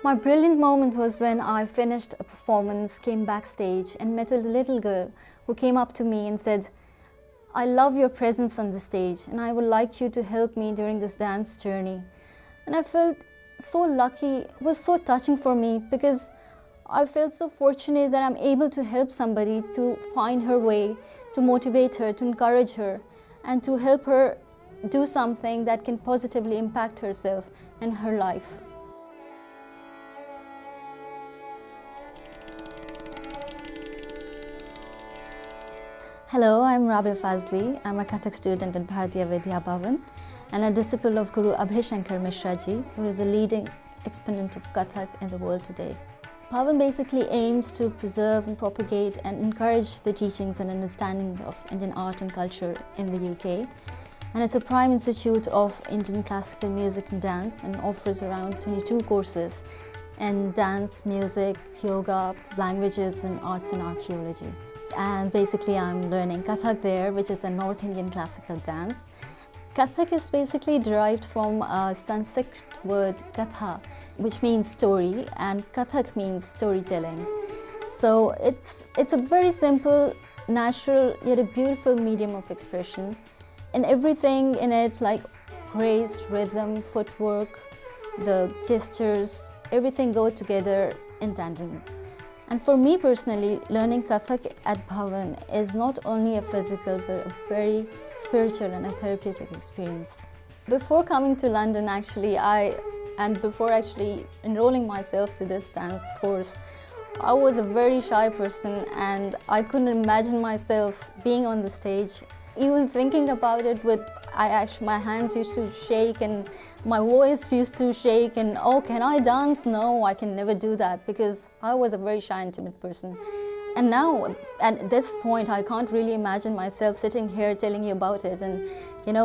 My brilliant moment was when I finished a performance, came backstage and met a little girl who came up to me and said, "I love your presence on the stage and I would like you to help me during this dance journey." And I felt so lucky. It was so touching for me because I felt so fortunate that I'm able to help somebody to find her way, to motivate her, to encourage her, and to help her do something that can positively impact herself and her life. Hello, I'm Rabia Fazli. I'm a Kathak student in Bhavan and a disciple of Guru Abhay Shankar Misra ji, who is a leading exponent of Kathak in the world today. Bhavan basically aims to preserve and propagate and encourage the teachings and understanding of Indian art and culture in the UK. And it's a prime institute of Indian classical music and dance and offers around 22 courses in dance, music, yoga, languages and arts and archaeology. And basically I'm learning Kathak there, which is a North Indian classical dance. Kathak is basically derived from a Sanskrit word Katha, which means story, and Kathak means storytelling. So it's a very simple, natural, yet a beautiful medium of expression. And everything in it, like grace, rhythm, footwork, the gestures, everything go together in tandem. And for me personally, learning Kathak at Bhavan is not only a physical but a very spiritual and a therapeutic experience. Before coming to London and before actually enrolling myself to this dance course, I was a very shy person and I couldn't imagine myself being on the stage. Even thinking about it, my hands used to shake and my voice used to shake and, oh, can I dance? No, I can never do that because I was a very shy and timid person. And now, at this point, I can't really imagine myself sitting here telling you about it and,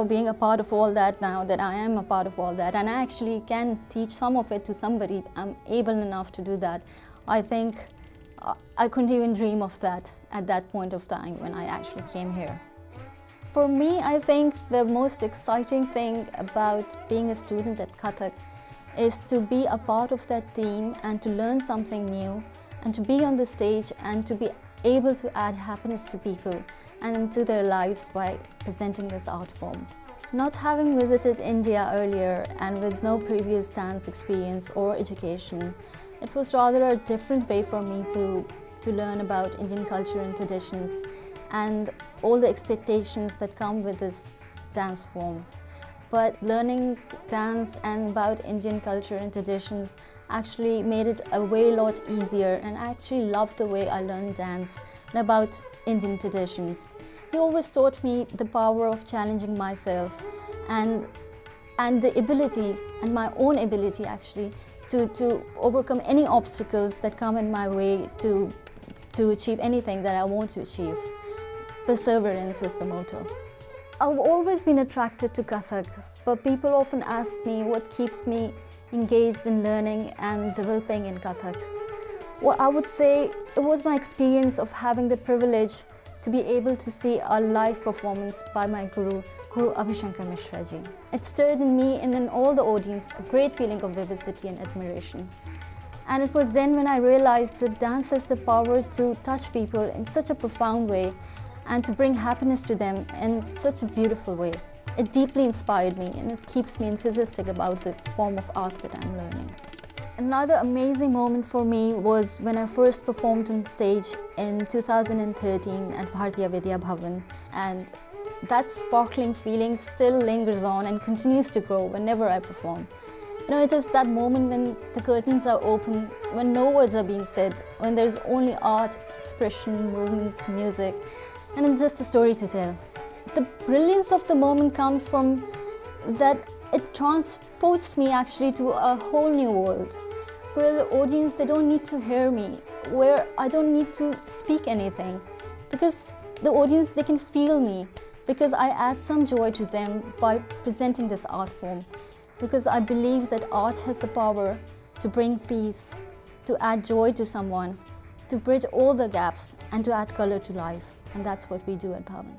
being a part of all that now that I am a part of all that. And I actually can teach some of it to somebody. I'm able enough to do that. I think I couldn't even dream of that at that point of time when I actually came here. For me, I think the most exciting thing about being a student at Kathak is to be a part of that team and to learn something new and to be on the stage and to be able to add happiness to people and to their lives by presenting this art form. Not having visited India earlier and with no previous dance experience or education, it was rather a different way for me to learn about Indian culture and traditions and all the expectations that come with this dance form. But learning dance and about Indian culture and traditions actually made it a lot easier, and I actually loved the way I learned dance and about Indian traditions. He always taught me the power of challenging myself and the ability, and my own ability actually, to overcome any obstacles that come in my way to achieve anything that I want to achieve. Perseverance is the motto. I've always been attracted to Kathak, but people often ask me what keeps me engaged in learning and developing in Kathak. Well, I would say it was my experience of having the privilege to be able to see a live performance by my Guru Abhay Shankar Misra ji. It stirred in me and in all the audience a great feeling of vivacity and admiration. And it was then when I realized that dance has the power to touch people in such a profound way and to bring happiness to them in such a beautiful way. It deeply inspired me and it keeps me enthusiastic about the form of art that I'm learning. Another amazing moment for me was when I first performed on stage in 2013 at Bharatiya Vidya Bhavan, and that sparkling feeling still lingers on and continues to grow whenever I perform. It is that moment when the curtains are open, when no words are being said, when there's only art, expression, movements, music, and it's just a story to tell. The brilliance of the moment comes from that it transports me actually to a whole new world, where the audience, they don't need to hear me, where I don't need to speak anything, because the audience, they can feel me, because I add some joy to them by presenting this art form, because I believe that art has the power to bring peace, to add joy to someone, to bridge all the gaps and to add color to life. And that's what we do at Bhavan.